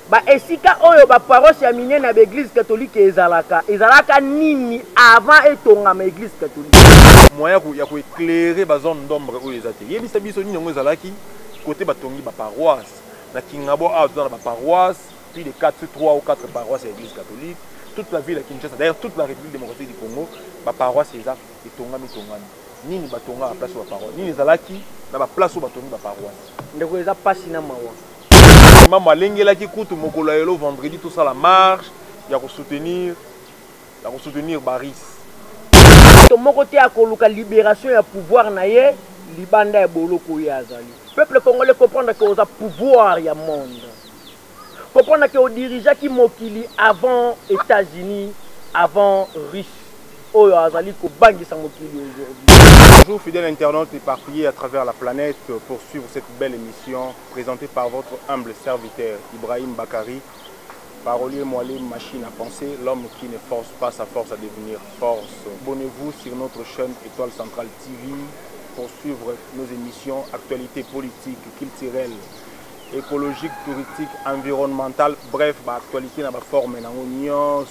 ba esika oyo ba paroisse ya minene na église catholique ezalaka nini avant etonga ma église catholique moyen ya ko éclairer ba zone d'ombre oyo ezate yebisa biso nini ngo ezalaki côté batongi ba paroisse na Kingabo a dans la paroisse puis les 3 ou 4 paroisses de l'église catholique toute la ville de Kinshasa d'ailleurs toute la République démocratique du Congo ba paroisse eza etongami nini batonga la place de la paroisse nini ezalaki na ba place où batongi ba paroisse ndeko eza pasi na mawa maman lengelaki kutu mokolo yelo vendredi tout ça la marche ya ko soutenir Baris to moko te akoluka libération ya pouvoir na ye libanda ya boloko ya azali peuple congolais comprendre que oza pouvoir ya monde comprendre que o dirigeant qui mokili avant États-Unis avant Russie oyo azali ko bangisa mokili aujourd'hui. Bonjour fidèles internautes éparpillés à travers la planète pour suivre cette belle émission présentée par votre humble serviteur Ibrahim Bakari, parolier moelleux, machine à penser, l'homme qui ne force pas sa force à devenir force. Abonnez-vous sur notre chaîne Étoile Centrale TV pour suivre nos émissions actualités politiques, culturelles, écologiques, touristiques, environnementales, bref, actualité dans la forme et dans l'union.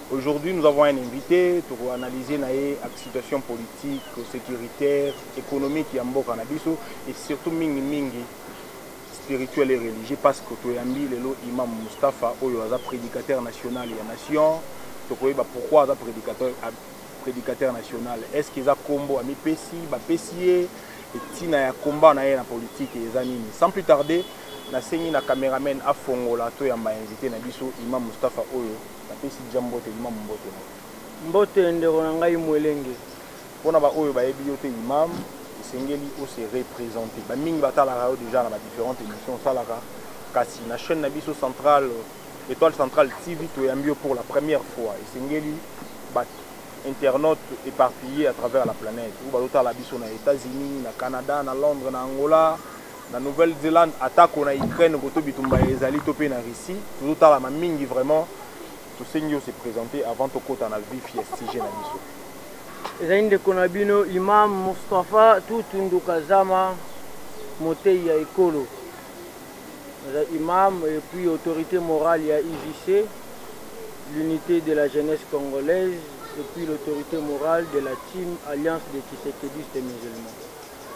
Aujourd'hui, nous avons un invité pour analyser la situation politique, sécuritaire, économique et et surtout mingi spirituel et religieux parce que tu as mis le imam Mustafa Oyo as prédicateur national et nation. Tu sais pourquoi prédicateur national? Est-ce qu'ils ont combo ami Pessi, Pessier et tina ya combat na la politique et les animes. Sans plus tarder, na sengi na caméraman à Fongola to ya invité na biso imam Mustafa Oyo. Napesi jambo te imam mbote mbote ndeko na ngai mwelenge pona ba oyo ba yebi yote imam isengeli o se représenter ba mingi batala radio déjà dans différentes émissions salaka kasi na chaîne na biso centrale Étoile Centrale TV to yambio pour la première fois isengeli ba internautes éparpillés à travers la planète ou ba lota la biso na États-Unis na Canada na Londres na Angola na Nouvelle-Zélande attaque na Ukraine ko to bitumba ezali to pe na Russie tout la ma mingi vraiment. Tout ce qui s'est présenté avant de côté na vie fiestige na biso. Ezinde konabino imam Mustafa Tutundu Kazama Motei ya Ekolo. Imam et puis autorité morale ya IJC, l'unité de la jeunesse congolaise et puis l'autorité morale de la team Alliance des Tshisekedi musulmans.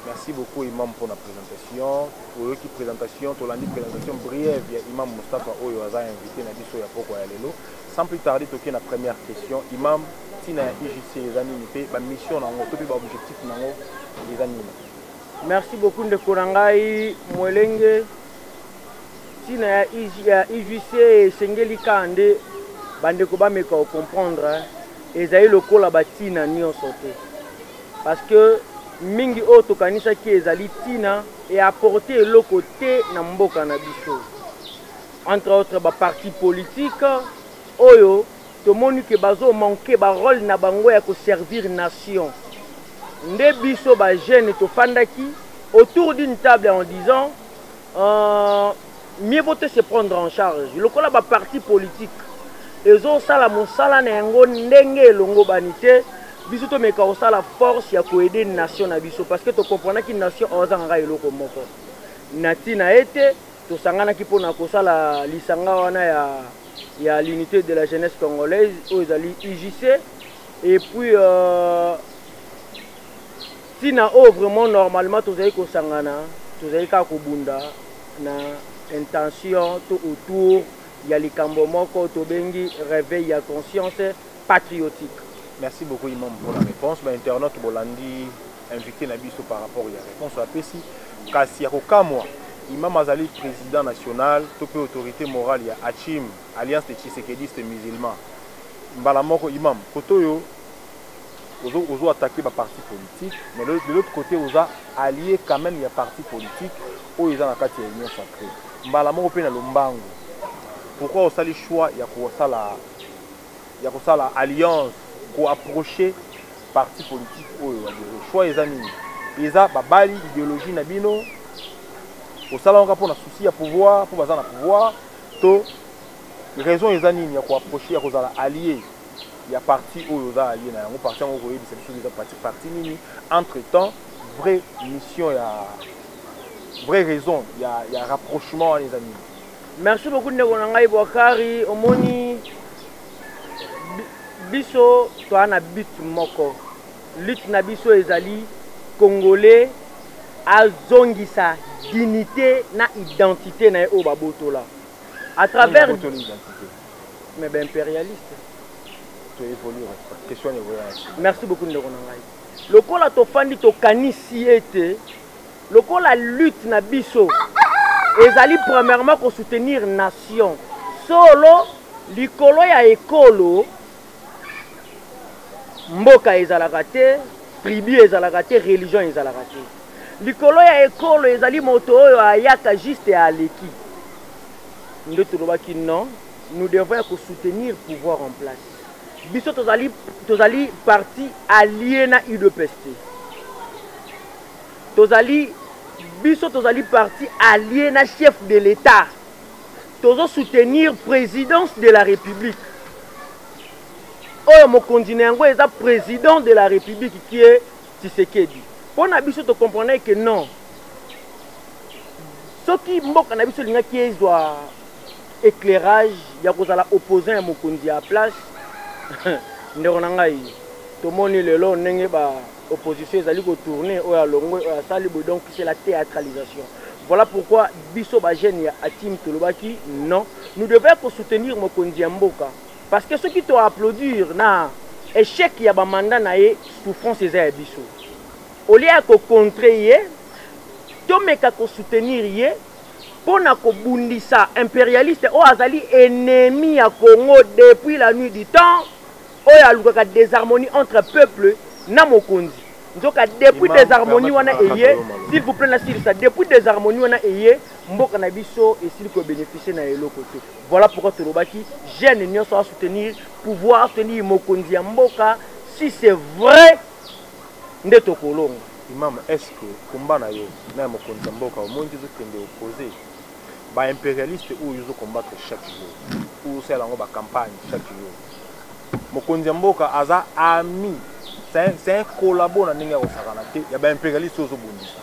Merci beaucoup imam pour la présentation. Pour eux qui présentation, tu l'as dit présentation brève ya imam Mustafa Oyo aza invité na biso ya poko ya lelo. Sans plus tarder, toquer la première question. Imam, tina IJC les animés, ma mission nango, tout ba objectif nango les animés. Merci beaucoup de Korangai Mwelenge. Tina IJC sengeli kande bande ko ba meka comprendre ezali lokola batina nyonso te. Parce que mingi oto kanisa ki ezali tina et apporter le côté na mboka na biso. Entre autres ba parti politique oyo tomoni ke bazo manquer ba rôle na bango ya ko servir nation. Nde biso ba jeune to fandaki autour d'une table en disant mieux vaut se prendre en charge. Lokola ba parti politique ezo sala mosala na yango ndenge longo banité biso to meka osala force ya ko aider nation na biso parce que to comprendre ki nation ozanga eloko moko. Natina ete to sangana ki pona ko sala lisanga wana ya l'unité de la jeunesse congolaise aux IJC et puis tina o vraiment normalement tous ay ko sangana tous ay ka ko bunda na intention tout autour ya likambo moko to bengi réveil ya conscience patriotique. Merci beaucoup imam pour la réponse. Ba internaute bolandi invité na biso par rapport à la réponse à Pessi kasi ya ko kamwa imam azali président national topé autorité morale ya Achim Alliance des Tshisekedi musulmans mbala moko imam kotoyo ozo attaquer ba parti politique mais de l'autre côté oza allié quand même il y a parti politique où ils ont la carte union sacrée mbala moko pe na lombango pourquoi on sali choix ya ko sala alliance ko approcher parti politique oyo ya choix les amis eza babali idéologie na bino au salon pour la souci à pouvoir pour baza na pouvoir to raison les amis ya ko approcher ya ko sala allié il y a parti oyo za allié na yango parti ngo koyebi c'est chose de parti nini entre temps vraie mission ya vraie raison il y a rapprochement les amis Merci beaucoup ndeko na ngai Bwakari omoni biso to na bit moko lutte na biso ezali congolais azongisa dignité na identité na o babotola à travers mais ben impérialiste to évoluer question évoluer. Merci beaucoup ndeko na ngai lokola to fandi to kanisi ete lokola lutte na biso ezali premièrement pour soutenir nation solo likolo ya ekolo mboka ezalaka te tribu ezalaka te religion ezalaka te likolo ya ekolo ezali moto oyo ayaka juste ya aleki nde tolobaki non nous devons soutenir pouvoir en place biso tozali parti allié na UDPS tozali parti allié na chef de l'État tozo soutenir présidence de la République oyo mokonzi na yango eza président de la République qui est Tshisekedi pona biso to comprendre que non soki mboka na biso lingaki ezwa éclairage ya kozala opposant ya mokonzi à place ndeko na ngai tomoni lelo ndenge ba opposition ezali ko tourner oyo alongwe oyo asali bo donc c'est la théâtralisation. Voilà pourquoi biso ba jeune ya atim tolobaki non nous devons soutenir mokonzi ya mboka parce que ceux qui t'ont applaudir na échec ya ba mandat na ye souffrance eza ya biso au lieu ko contrer ye to meka ko soutenir ye pona ko bundisa impérialiste o azali ennemi ya Congo depuis la nuit du temps oyo alukaka désharmonie entre peuple na mokonzi nzoka depuis des harmonies wana eye s'il vous plaît na ça depuis des harmonies wana eye mboka na biso et s'il ko bénéficier na eloko te voilà pourquoi tolobaki jeune union soit soutenir pouvoir tenir mokonzi ya mboka si c'est vrai ndeto kolonga imam est-ce que combat na yo na mokonzi ya mboka omonji zo kende opposé ba impérialiste ou yo combattre chaque jour ou c'est la ba campagne chaque jour mokonzi ya mboka aza ami. C'est un collaborateur na ninga osakana te ya ba impérialiste ozo bundisa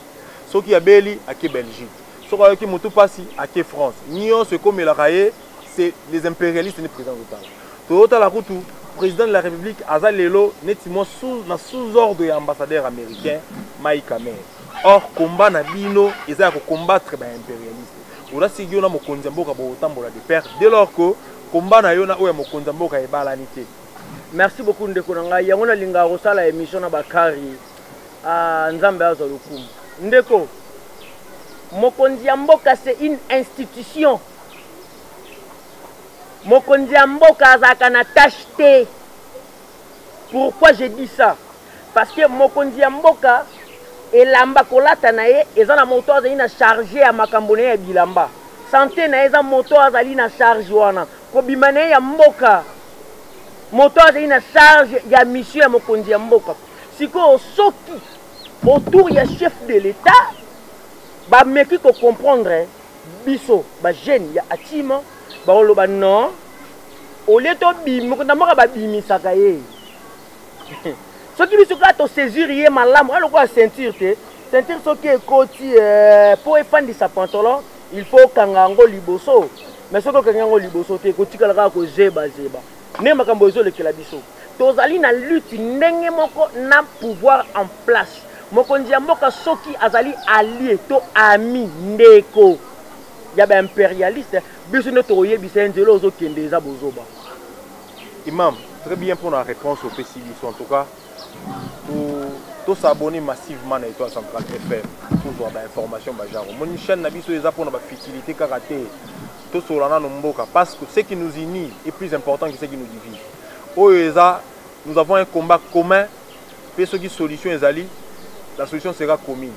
soki ya beli ake Belgique soki ayoki mutu pasi ake France nyonso comme la raye c'est les impérialistes ni président total toyota la kutu président de la République aza lelo netimo sous ordre ya ambassadeur américain Mike Hammer or combat na bino eza ko combattre ba impérialiste ora sigio na mokonzi mboka bo tambola de père dès lors que combat na yo na oya mokonzi mboka e balanité. Merci beaucoup ndeko na ngai yango na linga kosala émission na Bakari nzambe azo lokumu ndeko mokonzi ya mboka c'est une institution mokonzi ya mboka azaka na tâche te. Pourquoi je dis ça? Parce que mokonzi ya mboka elamba kolata na ye eza na moto azali na charger ya makambo na ya bilamba santé na eza moto azali na charge wana kobima na ya mboka moto azali na charge ya mission ya mokonzi ya mboka siko soki autour ya chef de l'État ba meki ko comprendre biso ba jeune ya atima ba oloba non au lieu to bimi ko ndamaka ba bimisaka ye soki biso ka to saisir ye malamu aloko a ceinture te ceinture soki ekoti pour efandisa pantalon il faut kangango liboso mais soki kangango liboso te kotikala kaka ko zeba ne makambo ezo lekela biso tozali na lutte ndenge moko na pouvoir en place mokonzi ya mboka soki azali allié to ami ndeko ya ba impérialiste biso ne toyebisa nzelo ozo kende eza bozoba. Imam, très bien pour la réponse au PCB en tout cas pour s'abonner massivement à l'Étoile Centrale FM pour avoir des informations bajaro mon chaîne na biso eza pour na ba futilité karaté to solana no mboka parce que ce qui nous unit est plus important que ce qui nous divise. Oeza, nous avons un combat commun. Pour ce qui solution ezali, la solution sera commune.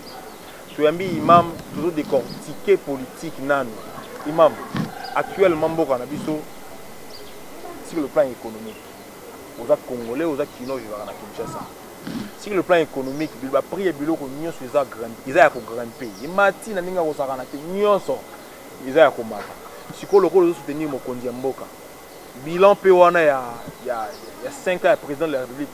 Tu as mis imam toujours décortiquer politique nan. Imam, actuellement mboka na biso sur le plan économique. Aux Congolais, aux Kino, je vais à Kinshasa. Sur le plan économique, il va prier bilo ko nyonso eza grand, eza ya ko grand pays. Imati na ninga ko sakana te nyonso eza ya ko mata. Siko loko zo soutenir mokonzi ya mboka. Bilan pe wana ya 5 ans président de la République.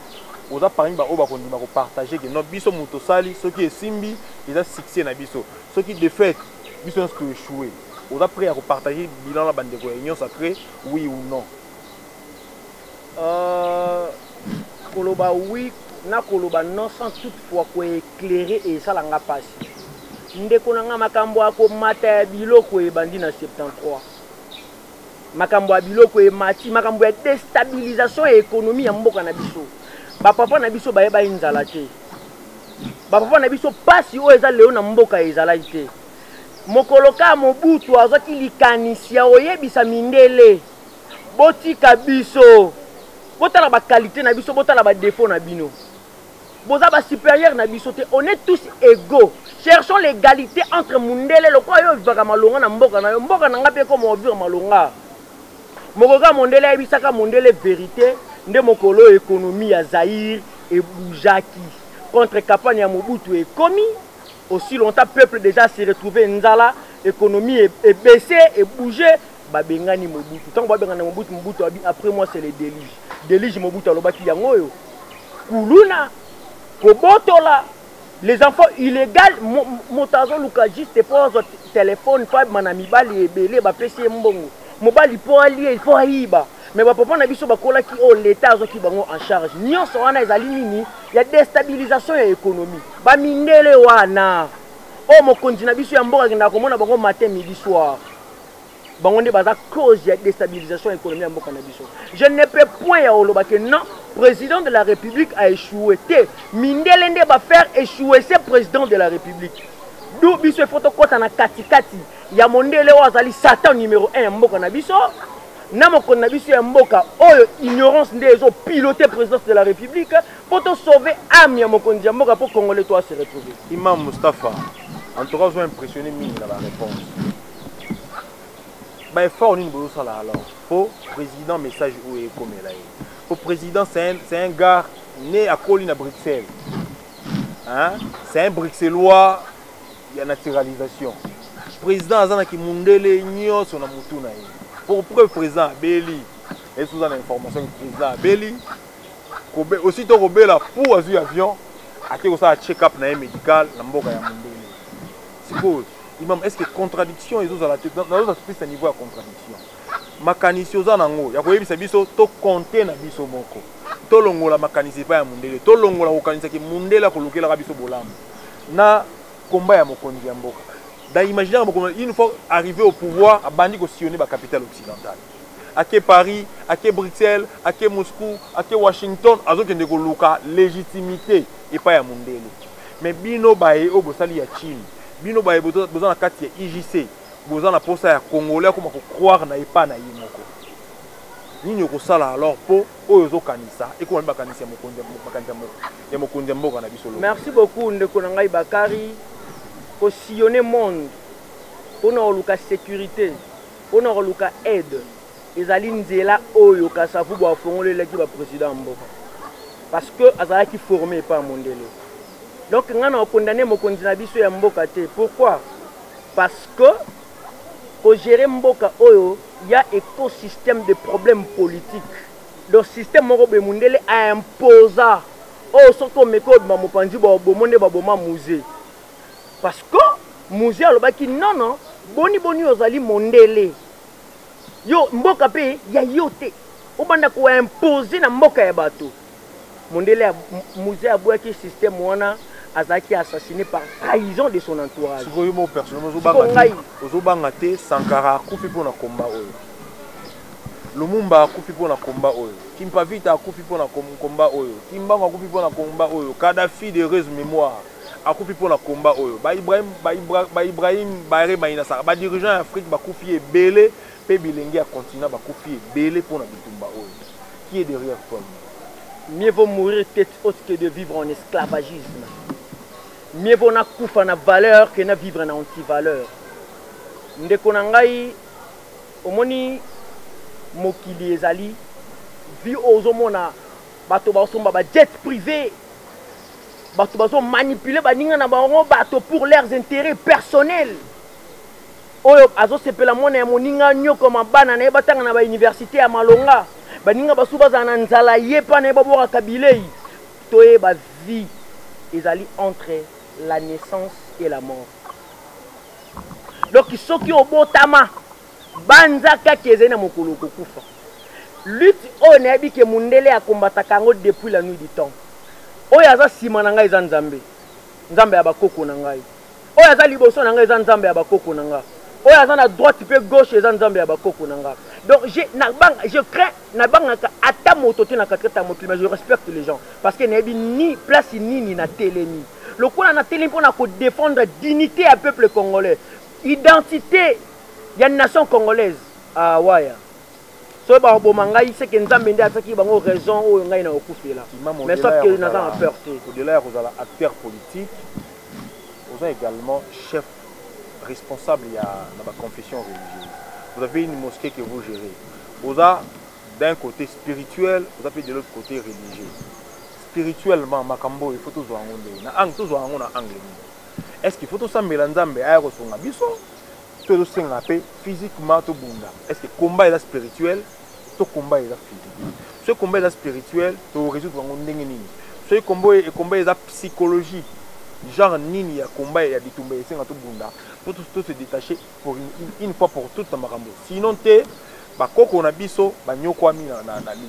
Oza parmi ba oba ko ndima ko partager que no biso moto sali, ceux qui est simbi, eza succès na biso. Ceux qui défaite, biso est échoué. Vous êtes prêt à partager le bilan de la bande de réunion sacrée, oui ou non? Koloba oui, na koloba non sans toutefois ko éclairer et ça langa passe. Ndeko nanga makambo ako mata biloko e bandi na 73. Makambo ya biloko e mati, makambo ya déstabilisation et économie ya mboka na biso. Ba papa na biso ba inzala te. Ba papa na biso pasi o eza leo na mboka ezala te. Mokoloka Mobutu azaki likanisia oyebisa mindele. Botika biso. Botala ba qualité na biso, botala ba défaut na bino. Boza ba supérieur na biso te, on est tous égaux. Cherchons l'égalité entre mundele lo kwa yo vivaka malonga na mboka na yo. Mboka na nga pe ko mo vivre malonga. Mokoka mondele ebisaka mondele vérité, nde mokolo économie ya Zaïre et boujaki. Contre campagne ya Mobutu et komi, aussi longtemps peuple déjà s'est retrouvé nzala, économie est baissée et bougé, babengani Mobutu. Tant que babengani Mobutu, Mobutu après moi c'est les déluges. Délige Mobutu alobaki yango yo. Kuluna, kobotola, les enfants illégaux, motazo luka juste pour téléphone, pas manamibali et belé, ba pesi mbongo. Mobali pour allier, il faut aiba. Mais papa na biso bakola ki o l'état azoki bango en charge. Nyonso wana ezali nini? Ya déstabilisation ya économie. Ba mindele wana. O mokonzi na biso ya mboka kenda komona bango matin midi soir. Bango nde baza cause ya déstabilisation économique ya mboka na biso. Je ne peux point ya oloba que non, président de la République a échoué. Mindele nde ba faire échouer ce président de la République. D'où biso photo kota na katikati ya mondele o azali Satan numéro 1 ya mboka na biso. Na mokonzi na biso ya mboka oyo ignorance nde ezo piloter présidence de la République pour te sauver âme ya mokonzi ya mboka pour Congolais toi se retrouver. Imam Moustapha, en tout cas, vous avez impressionné dans la réponse. Ben, fort, nous avons ça alors. Pour président, message où est comme là. Pour président, c'est un gars né à Colline à Bruxelles. Hein? C'est un Bruxellois, il y a naturalisation. Président, Azana qui mundele nyo son amutuna. Pour preuve président Béli, et sous une information du président Béli, aussitôt Robé la pour un avion, à qui on a check-up médical, la mboka ya mundele. Suppose, imam, est-ce que contradiction est dans la tête? Dans ce niveau de contradiction. Makanisio za nango, ya koyebi biso to compter na biso moko. To longola makanisi pa ya mundele, to longola kokanisa ki mundele ko lokela biso bolamu. Na combat ya mokonzi ya mboka. D'imaginer une fois arrivé au pouvoir, à bandi sillonner la capitale occidentale. À Paris, à Bruxelles, à Moscou, à Washington, à zone de légitimité et pas à Mundele. Mais bino bae au bosali ya Chine, bino bae besoin na kati ya IJC, besoin na posa ya Congolais comme croire na pas na yimoko. Nini ko sala alors po oyo kanisa et ko ba kanisa ya mokonzi mboka na biso. Merci beaucoup ndeko na ngai Bakari. Pour sillonner le monde, pour nous avoir sécurité, pour nous avoir aide, les alliés là oyo kasafu ba fongoler l'équipe président mboka. Parce que azala qui formé pas mondele. Donc on a condamné mon candidat biso ya mboka te. Pourquoi? Parce que pour gérer mboka oyo, il y a un écosystème de problèmes politiques. Le système moko be mondele a imposé oh soko meko ba mopanzi ba bomonde ba boma musée. Parce que musée alobaki non boni ozali mondele yo mboka pe ya yote obanda ko imposer na mboka ya bato mondele musée abouaki système wana azaki assassiné par trahison de son entourage. Sikoyo mo personnellement ozobanga te Sankara akufi pona combat oyo, Lumumba akufi pona combat oyo, Kimpavita akufi pona combat oyo, Kimbangu akufi pona combat oyo, Kadhafi de heureuse mémoire akufi pona combat oyo, Ibrahim Baere Mainasa, ba dirigeant Afrique bakufi ebele pe bilenge ya continent bakufi ebele pona bitumba oyo. Qui est derrière toi? Mieux vaut mourir tête haute que de vivre en esclavagisme. Mieux vaut na kufa na valeur que na vivre en anti-valeur. Ndeko na ngai omoni mokili ezali vi ozomona bato basomba ba jet privé. Bato bazo manipuler baninga na bango bato pour leurs intérêts personnels. Oyo azo sepela mona ya moninga nyoko mabana na batanga na ba université ya Malonga. Baninga basuba za na nzala yepa na babora kabilei. Toye ba vie ezali entre la naissance et la mort. donc soki obotama banza kaka ezali na mokolo kokufa lutte oyo nayebi ke mundele akombataka yango depuis la nuit du temps oyo aza nsima na ngai eza nzambe nzambe ya bakoko na ngai oyo aza liboso na ngai eza nzambe ya bakoko na ngai oyo aza na droite pe gauche eza nzambe ya bakoko na ngai donc je crains nabangaka ata moto te na katikata moto mais je respecte les gens parce que nayebi ni place nini na telemi lokola na telemi mpona kodéfendre dignité ya peuple congolais identité ya nation congolaise waya so baboma ngai seke nzambe nde ataki bango raison oyo ngai na okufela mais sauf que naza na peur te au-delà ya kozala acteur politique oza également chef responsable dans la confession religieuse. Vous avez une mosquée que vous gérez. Vous avez d'un côté spirituel, vous avez de l'autre côté religieux. Spirituellement, makambo il faut tout jouer en anglais. Est-ce qu'il faut tout ça mélanger avec son biso? Tout ça physiquement tout bunda. Est-ce que combat est spirituel, tout combat est physique. Ce combat est spirituel, tout résoudre en ndengeni. Ce combat est psychologique. Genre nini ya combat ya bitumba esenga to bunda pour tout se détacher pour une fois pour toutes na makambo sinon te ba koko na biso ba nyokwami na li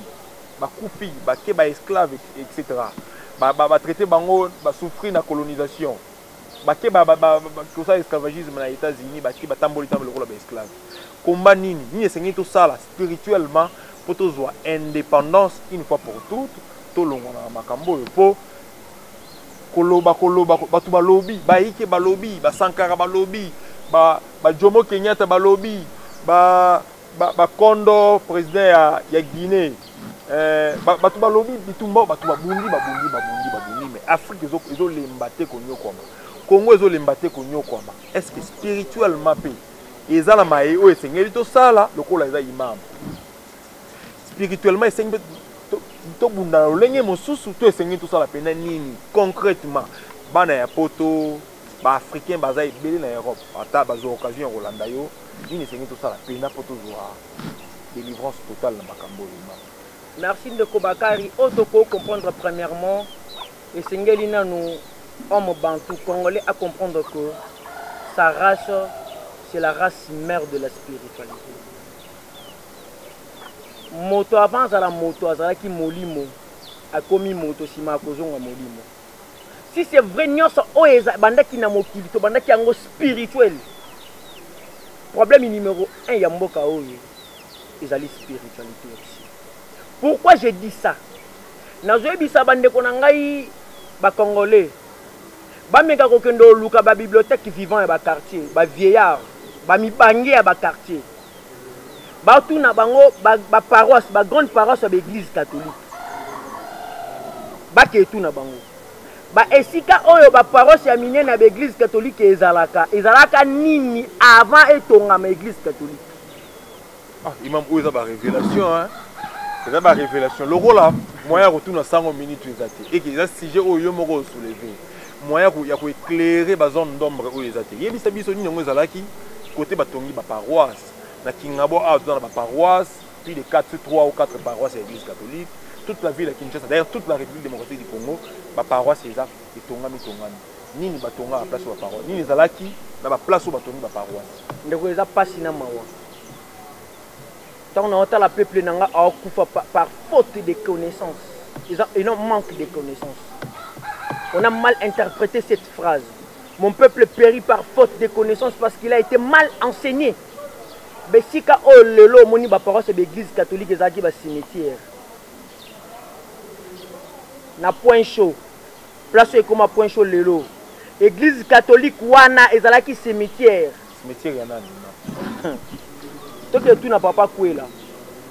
ba kufi ba ke ba esclave etc. ba traiter bango ba souffrir na colonisation ba ke ba tout ça esclavagisme na États-Unis ba ke ba tamboli le ba esclave combat nini esengi to sala spirituellement pour to zoa indépendance une fois pour toutes to longo na makambo po koloba batu balobi baike balobi basankara balobi ba Jomo Kenyatta balobi ba Kondo président ya Guinée batu balobi bitumba batu babundi mais Afrique ezo lembate konyokoma Congo ezo lembate konyokoma est-ce que spirituellement pe ezala maye o esengeli to sala lokola eza imam spirituellement esengeli to bunda lolenge mosusu to esengi to sala pena nini concrètement bana ya poto ba africain baza ebele na Europe ata bazo occasion ya Rolanda yo nini esengi to sala pena poto zoa délivrance totale na makambo lima. Merci de Kobakari otoko comprendre premièrement esengeli nanu homme bantou congolais à comprendre que sa race c'est la race mère de la spiritualité. Moto avance à la moto azalaki molimo akomi moto sima akozonga molimo si c'est vrai nyonso oyo bandaki na mokili to bandaki yango spirituel problème numéro 1 ya mboka oyo ezali spiritualité aussi. Pourquoi je dis ça? Nazoyebisa bandeko na ngai ba congolais bameka kokendo luka ba bibliothèque vivant ya ba quartier ba vieillard ba mibangi ya ba quartier Batou na bango ba paroisse ba grande paroisse de l'église catholique ba ketu na bango ba esika oyo ba paroisse ya minene na l'église catholique ezalaka nini avant etonga ma église catholique imam oyo ba révélation hein c'est ba révélation le rôle là moyen retourne 100 minutes ezate et que ça sujet oyo moko soulever moyen ya ko éclairer ba zone d'ombre oyo ezate yebisa biso nini ngo ezalaki côté batongi ba paroisse na Kingabo a dans la paroisse, plus de 3 ou 4 paroisses de l'église catholique, toute la ville de Kinshasa, d'ailleurs toute la République démocratique du Congo, ma paroisse est là, et tongami. Ni batonga à place où la paroisse, ni les alaki, dans la place où batongi ma paroisse. Ne vous pas si na mawa. Tant on entend la peuple nanga a kufa par faute de connaissances. Ils ont manque de connaissances. On a mal interprété cette phrase. Mon peuple périt par faute de connaissances parce qu'il a été mal enseigné. Besika o lelo moni ba paroisse de l'église catholique ezaki ba cimetière. Na point chaud. Place comme point chaud lelo. Église catholique wana ezalaki cimetière. Cimetière ya nani? Toke tout na papa kwela.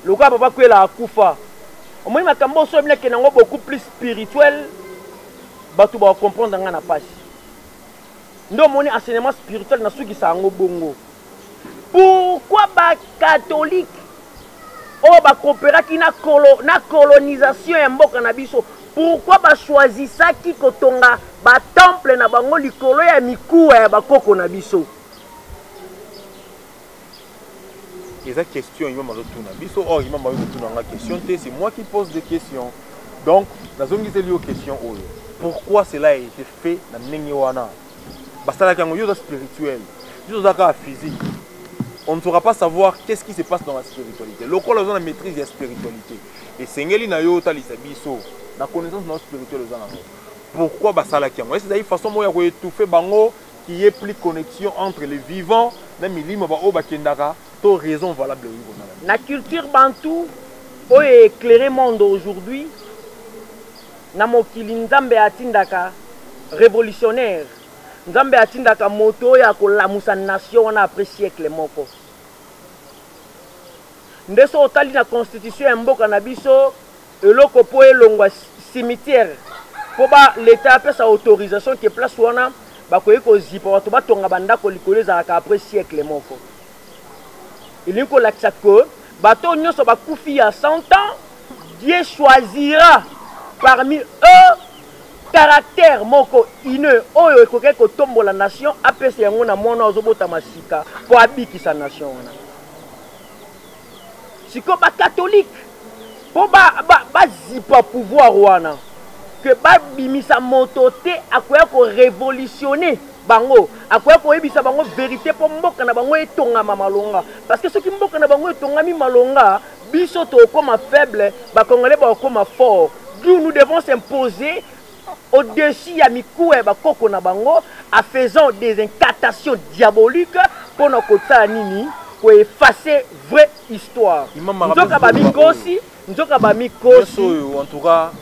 Le gars papa kwela akufa. Au moins makambo so bien que nango beaucoup plus spirituel. Batu ba comprendre nga na pasi. Ndo moni enseignement spirituel na suki sango bongo. Pourquoi les catholiques coopérent na colonisation ya mboka na biso? Pourquoi choisissent qui kotonga ba temple na bango likolo ya mikuwa ya bakoko na biso? Eza question ima mazotuna biso or ima mazotuna nga question c'est moi qui pose des questions. Donc nazongizeli yo question oyo. Pourquoi cela a été fait na ndenge wana? Basala kango yo spirituel. Juste aux cas physique, on ne saura pas savoir qu'est-ce qui se passe dans la spiritualité. Le corps a la maîtrise de la spiritualité. Et Sengeli na yo talisabiso, la connaissance de la spiritualité. Pourquoi basala kiango? C'est une façon moya ko étouffer bango qu'il y ait plus de connexion entre les vivants, même milima ba o bakendaka, to raison valable. La culture bantou o éclairé monde aujourd'hui. Na mokili nzambe atindaka révolutionnaire. Nzambe atindaka moto ya ko lamusa nation na après siècle moko. Ndeso otali na constitution ya mboka na biso eloko po elongwa cimetière. Po ba l'état a sa autorisation que place wana ba ko yiko zipa bato batonga bandako likolo ezalaka après siècle moko. Il ko lakisa ko bato nyonso bakufi ya 100 ans, Dieu choisira parmi eux caractère moko ineux oyo ekoke ko tombo la nation apesa yango na mona ozobota masika po abikisa nation wana. Siko ba catholique po ba zipa pouvoir wana que ba bimisa moto te akoya ko révolutionner bango akoya ko ebisa bango vérité po mboka na bango etongama malonga parce que soki mboka na bango etongami malonga biso to koma faible ba congolais ba koma fort. Nous devons s'imposer au-dessus ya mikoué ba koko na bango en faisant des incantations diaboliques pour nos kota nini pour effacer vraie histoire. Nzoka ba mikosi en tout cas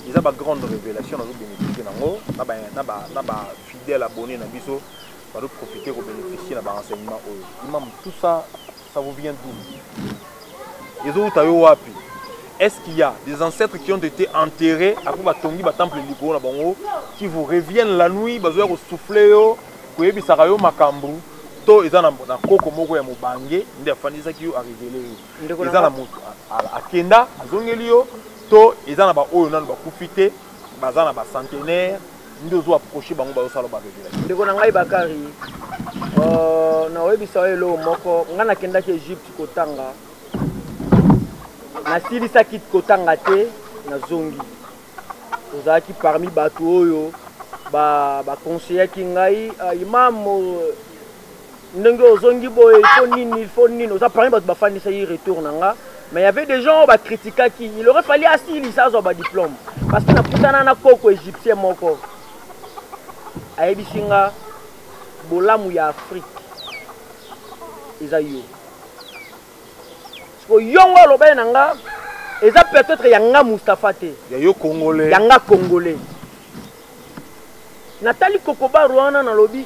ils ont une grande révélation dans bénéficier nango na ba fidèle abonné na biso ba profiter pour bénéficier na ba renseignement imam tout ça vous vient d'où? Ils ont tayo wapi? Est-ce qu'il y a des ancêtres qui ont été enterrés à Kuba Tongi, Temple Ligo, qui vous reviennent la nuit, bazoya ko souffler yo, ko yebisaka yo makambu, to eza na koko moko ya mobange, nde afandisa ki yo a révéler. Eza na moto akenda azongeli yo, to eza na ba oyo nanu ba kufite, baza na ba centenaire, nde ozo approcher bango bazo sala ba révéler. Ndeko na ngai Bakari. Na webisa yo moko, ngana kenda ki Egypte kotanga. Na silisa kit kotanga te na zongi ozaki parmi bato oyo ba conseiller ki ngai imam ndenge ozongi boye il faut nini oza parmi bato bafandisa yi retour nanga mais il y avait des gens ba critiquer qui il aurait fallu asilisa zo ba diplôme parce que na putana na koko égyptien moko ayebisinga bolamu ya Afrique eza yo yongo lobe nanga eza peut-être yanga Mustafa te yo congolais yanga congolais Nathalie Kokoba Rwanda na lobi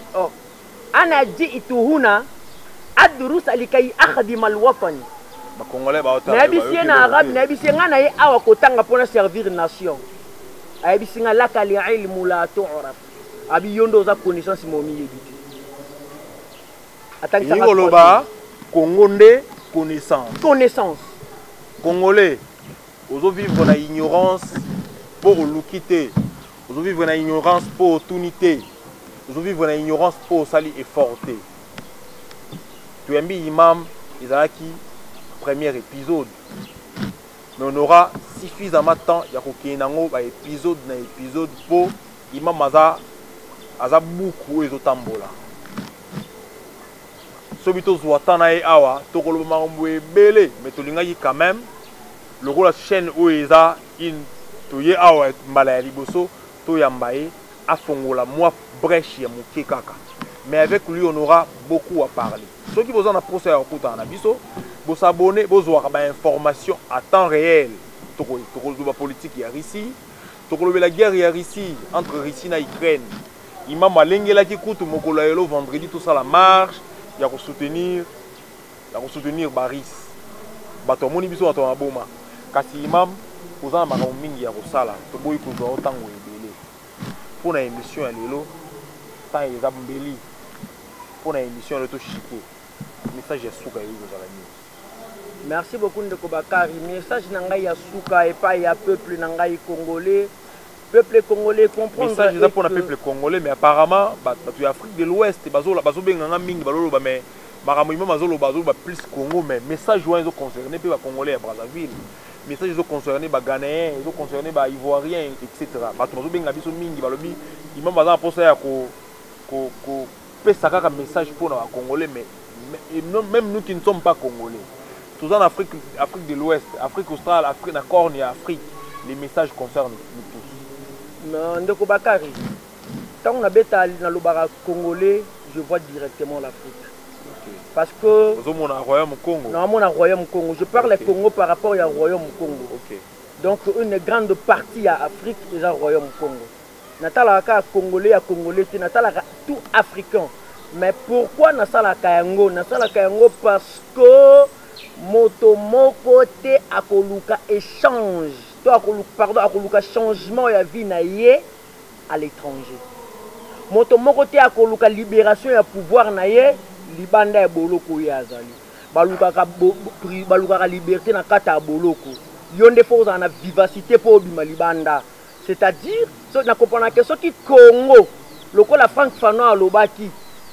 ana ji ituhuna adrus alikai akhdim alwatani ba congolais ba ota na bisi na arabe na bisi ngana ye awa kotanga pona servir nation ay bisi nga laka li ilmu la tu'raf abi yondo za connaissance momi yebiti atanga sa loba congolais connaissance. Congolais, vous vivez dans l'ignorance pour l'ouquité. Vous vivez dans l'ignorance pour l'unité. Vous vivez dans l'ignorance pour sali et forté. Tu es un imam, Isaki, premier épisode. Mais on aura suffisamment de temps, il y a un épisode pour imam aza beaucoup et tambola. Sobito Zouatana et Awa, Tokolo Maramboué Belé, mais Tolingaki quand même, le rôle de la chaîne Oeza, in Toye Awa, Malaya Bosso, Toyambaye, Afongola, moi, brèche, Yamouké Kaka. Mais avec lui, on aura beaucoup à parler. Ceux qui vous en approchent à Okuta Nabiso, vous s'abonnez, vous aurez des informations à temps réel. Tokolo de la politique, il y a ici, Tokolo de la guerre, il y a ici, entre Russie et Ukraine. Imam Alengela qui coûte Mokolaelo vendredi, tout ça, la marche. Il y a soutenir Baris. Bato moni biso bato maboma. Kasi imam kozana makambo mingi ya kosala. To boyi kozwa otango ebele. Pour na émission ya lelo, tant eza mbeli. Pour na émission ya to chike. Message ya suka yo kozala ni. Merci beaucoup Ndeko Bakari. Message na ngai ya suka et pas ya peuple na ngai congolais. Peuple congolais comprendre. Message déjà pour le peuple congolais, mais apparemment, tu es Afrique de l'Ouest, bazo benga mingi balolo ba mais makambo mazolo bazo ba plus Congo mais message joint ils ont concerné pe ba congolais à Brazzaville. Message ils ont concerné ba Ghanéens, ils ont concerné ba Ivoiriens etc. Bato bazo benga biso mingi balobi imam baza posa ya ko pesa kaka message pour les Congolais, mais même nous qui ne sommes pas Congolais. Tous en Afrique de l'Ouest, Afrique australe, Afrique na Corne et Afrique, les messages concernent nous tous. Ndeko Bakari, quand on a bêta dans le barak congolais, je vois directement l'Afrique. Okay. Parce que nous sommes au Royaume Congo. Non, mon Royaume Congo. Je parle okay. Congo par rapport au Royaume Congo. Okay. Donc une grande partie à Afrique est au Royaume Congo. Natalaka Congolais à Congolais, natalaka tout africain. Mais pourquoi nasalaka yango? Nasalaka yango parce que moto moko te akoluka échange. Pardon, akoluka changement ya vie na ye à l'étranger. Moto moko te akoluka libération ya pouvoir na ye libanda ya boloko ya azali. Balukaka liberté na kata ya boloko. Yonde faut na vivacité pour bima libanda. C'est-à-dire, na comprendre que ce qui Congo, lokola Franck Fanon alobaki,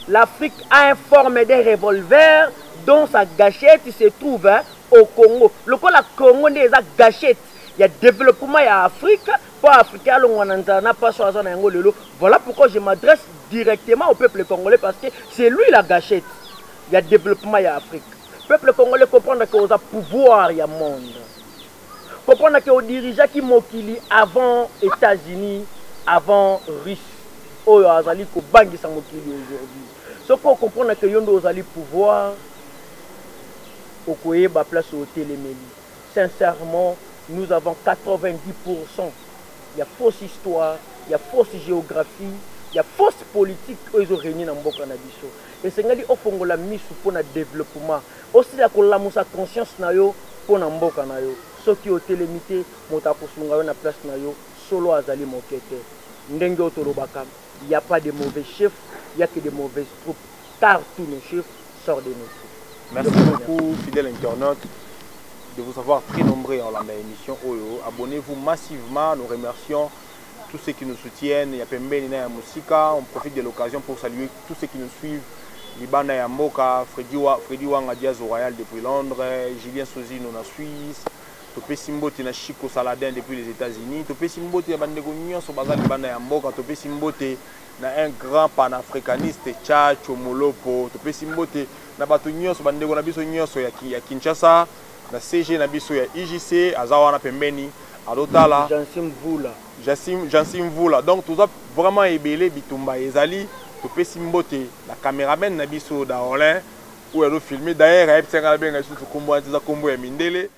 l'Afrique a un forme de revolver dont sa gâchette se trouve au Congo. Lokola Congo n'est pas gâchette. Il y a développement en Afrique, pour Africain, voilà pourquoi je m'adresse directement au peuple congolais parce que c'est lui la gâchette. Il y a développement en Afrique. Le peuple congolais comprend qu'il a pouvoir il y a monde. Comprendre que les dirigeants qui mokili avant États-Unis, avant Russie, au azali ko bangi sa mokili aujourd'hui. Ce qu'on comprend que yondo azali pouvoir au koye ba place au téléméli. Sincèrement, nous avons 90%. Il y a fausse histoire, il y a fausse géographie, il y a fausse politique qu'ils ont réuni dans Mboka Nabiso. Et c'est ce qui ont la mise pour le développement. Aussi, la conscience pour Mboka Nayo. Ceux qui ont été limités, ils ont na place nayo solo azali mokete. Ndenge otolobaka, il n'y a pas de mauvais chefs, il n'y a que de mauvaises troupes, car tous nos chefs sortent de nos troupes. Merci beaucoup, fidèles internautes, de vous avoir très nombreux en l'émission Oyo. Abonnez-vous massivement, nous remercions tous ceux qui nous soutiennent. Il y a Pembeni na Musika, on profite de l'occasion pour saluer tous ceux qui nous suivent. Libana Yamboka, Freddy Wanga Diaz au Royal depuis Londres, Julien Sozino en Suisse, Topé Simbote na Chico Saladin depuis les États-Unis, Topé Simbote na Bandego Nyonso Bazal Libana Yamboka, Topé Simbote na un grand panafricaniste Tchacho Molopo, Topé Simbote na Bato Nyonso Bandego na biso Nyonso ya Kinshasa, na CG na biso ya IJC, Azawa na Pembeni, Adotala, Jansim Vula. Donc tout ça vraiment ébélé Bitumba Ezali. Topé Simbote, la caméraman na biso d'Aolin, où elle a filmé d'ailleurs, elle a fait un combo à Mindele.